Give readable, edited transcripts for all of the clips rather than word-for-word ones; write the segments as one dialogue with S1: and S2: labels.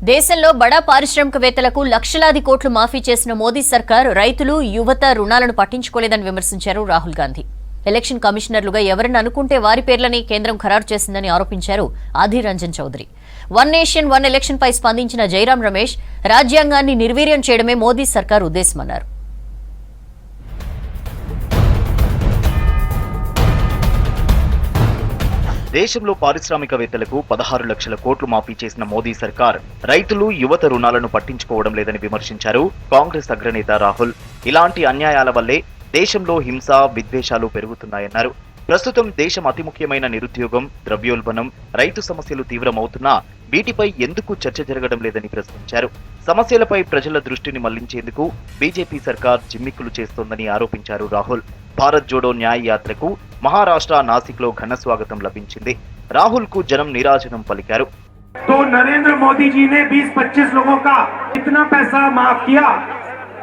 S1: దేశంలో బడా పారిశ్రామికవేత్తలకు లక్షలాది కోట్లు మాఫీ చేసిన మోదీ సర్కార్ రైతులు యువత రుణాలను పట్టించుకోలేదని విమర్శించారు రాహుల్ గాంధీ. ఎలక్షన్ కమిషనర్లుగా ఎవరిని అనుకుంటే వారి పేర్లని కేంద్రం ఖరారు చేసిందని ఆరోపించారు Adhir Ranjan Chowdhury. One nation one election పై స్పందించిన జైరాం రమేష్ రాజ్యాంగాన్ని నిర్వీర్యం చేయడమే మోదీ సర్కార్ ఉద్దేశమన్నారు.
S2: దేశంలో పారిశ్రామికవేత్తలకు 16 లక్షల కోట్లు మాఫీ చేసిన మోదీ సర్కార్ రైతులు యువత రుణాలను పట్టించుకోవడం లేదని విమర్శించారు కాంగ్రెస్ అగ్రనేత రాహుల్. ఇలాంటి అన్యాయాల వల్లే దేశంలో హింస విద్వేషాలు పెరుగుతున్నాయన్నారు. ప్రస్తుతం దేశం అతి ముఖ్యమైన నిరుద్యోగం, ద్రవ్యోల్బణం, రైతు సమస్యలు తీవ్రమవుతున్నా వీటిపై ఎందుకు చర్చ జరగడం లేదని ప్రశ్నించారు. సమస్యలపై ప్రజల దృష్టిని మళ్లించేందుకు బీజేపీ సర్కార్ జిమ్మిక్కులు చేస్తోందని ఆరోపించారు రాహుల్. భారత్ జోడో న్యాయ యాత్రకు మహారాష్ట్ర నాసిక్ లో ఘన స్వాగతం లభించింది. రాహుల్ కు జనం నీరాజనం పలికారు.
S3: तो नरेंद्र मोदी जी ने 20-25 लोगों का इतना पैसा माफ किया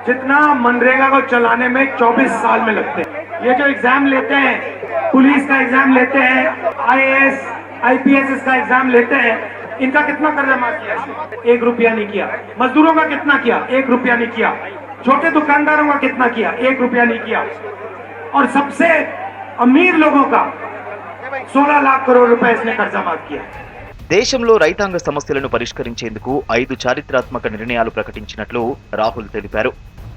S3: जितना मनरेगा को चलाने में 24 साल में लगते हैं। ये जो एग्जाम लेते हैं, पुलिस का एग्जाम लेते हैं, IAS IPS का एग्जाम लेते हैं, इनका कितना कर्जा माफ किया? 1 रुपया नहीं किया। मजदूरों का कितना किया? 1 रुपया नहीं किया। छोटे दुकानदारों का कितना किया? 1 रुपया नहीं किया। और सबसे अमीर लोगों का 16 लाख करोड़ रुपए इसने कर्जा माफ किया।
S2: దేశంలో రైతాంగ సమస్యలను పరిష్కరించేందుకు 5 చారిత్రాత్మక నిర్ణయాలు ప్రకటించినట్లు రాహుల్ తెలిపారు.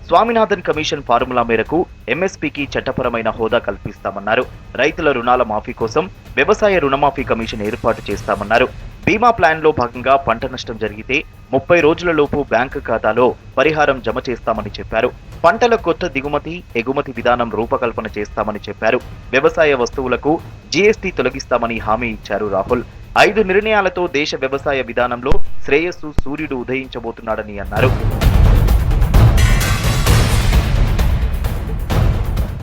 S2: స్వామినాథన్ కమిషన్ ఫార్ములా మేరకు ఎంఎస్పీకి చట్టపరమైన హోదా కల్పిస్తామన్నారు. రైతుల రుణాల మాఫీ కోసం వ్యవసాయ రుణమాఫీ కమిషన్ ఏర్పాటు చేస్తామన్నారు. బీమా ప్లాన్ లో భాగంగా పంట నష్టం జరిగితే 30 రోజులలోపు బ్యాంకు ఖాతాలో పరిహారం జమ చేస్తామని చెప్పారు. పంటల కొత్త దిగుమతి, ఎగుమతి విధానం రూపకల్పన చేస్తామని చెప్పారు. వ్యవసాయ వస్తువులకు జీఎస్టీ తొలగిస్తామని హామీ ఇచ్చారు రాహుల్. 5 నిర్ణయాలతో దేశ వ్యవసాయ విధానంలో శ్రేయస్సు సూర్యుడు ఉదయించబోతున్నాడని అన్నారు.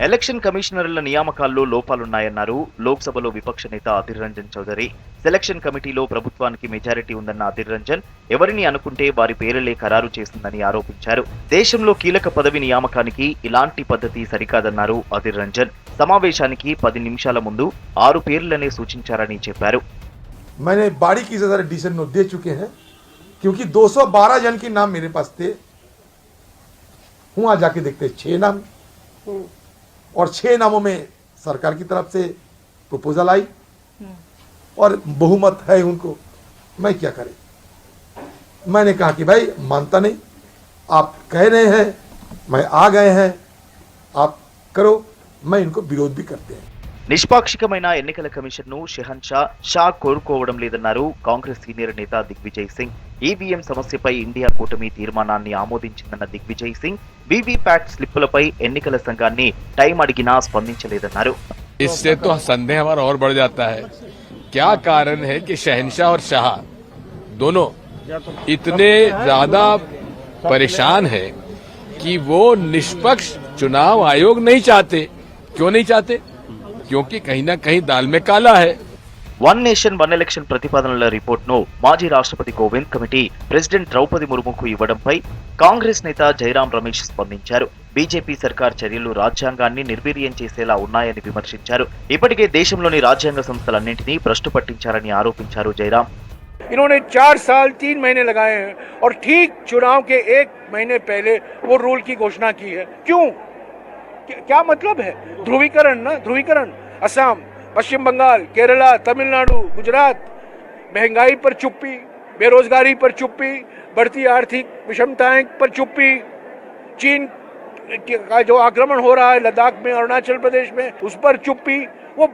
S2: ఎలక్షన్ కమిషనర్ల నియామకాల్లో లోపాలున్నాయన్నారు లోక్సభలో విపక్ష నేత అధీర్ రంజన్ చౌదరి. సెలక్షన్ కమిటీలో ప్రభుత్వానికి మెజారిటీ ఉందన్న అధీర్ రంజన్ ఎవరిని అనుకుంటే వారి పేర్లే ఖరారు చేసిందని ఆరోపించారు. దేశంలో కీలక పదవి నియామకానికి ఇలాంటి పద్ధతి సరికాదన్నారు అధీర్ రంజన్. సమావేశానికి 10 నిమిషాల ముందు 6 పేర్లనే సూచించారని చెప్పారు.
S4: मैंने बारीकी से सारे डिसीजन नोट दे चुके हैं क्योंकि 212 जन के नाम मेरे पास थे. वहां जाके देखते 6 नाम और 6 नामों में सरकार की तरफ से प्रपोजल आई और बहुमत है उनको. मैं क्या करें? मैंने कहा कि भाई मानता नहीं, आप कह रहे हैं, मैं आ गए हैं, आप करो. मैं इनको विरोध भी करते हैं.
S2: నిష్పాక్షికమైన ఎన్నికల కమిషన్ ను షా కోరుకోవడం లేదన్నారు కాంగ్రెస్ సీనియర్ నేత దిగ్విజయ్ సింగ్. ఈవీఎం సమస్యపై ఇండియా కూటమి తీర్మానాన్ని ఆమోదించిందన్న దిగ్విజయ్ సింగ్ వీవీప్యాట్ స్లిప్పులపై ఎన్నికల సంఘాన్ని టైం అడిగినా స్పందించలేదన్నారు.
S5: इससे तो संदेह हमारा और बढ़ जाता है. क्या कारण है कि शहंशाह और शाह दोनों इतने ज्यादा परेशान हैं कि वो निष्पक्ष चुनाव आयोग नहीं चाहते. क्यों नहीं चाहते? क्योंकि कहीं ना कहीं दाल में काला है.
S2: వన్ నేషన్ వన్ ఎలక్షన్ ప్రతిపాదనల రిపోర్ట్ను మాజీ రాష్ట్రపతి కోవింద్ కమిటీ ప్రెసిడెంట్ ద్రౌపది ముర్ముకు ఇవ్వడంపై కాంగ్రెస్ నేత జైరాం రమేష్ స్పందించారు. బీజేపీ సర్కార్ చర్యలు రాజ్యాంగాన్ని నిర్వీర్యం చేసేలా ఉన్నాయని విమర్శించారు. ఇప్పటికే దేశంలోని రాజ్యాంగ సంస్థలన్నింటినీ భ్రష్టు పట్టించారని ఆరోపించారు జైరాం.
S6: इन्होंने 4 साल 3 महीने लगाए हैं और ठीक चुनाव के 1 महीने पहले वो रूल की घोषणा की है. क्यों? क्या मतलब है? ध्रुवीकरण ना, ध्रुवीकरण. असम, पश्चिम बंगाल, केरला, तमिलनाडु, गुजरात, महंगाई पर चुप्पी, बेरोजगारी पर चुप्पी, बढ़ती आर्थिक विषमताएं पर चुप्पी, चीन का जो आक्रमण हो रहा है लद्दाख में, अरुणाचल प्रदेश में, उस पर चुप्पी. वो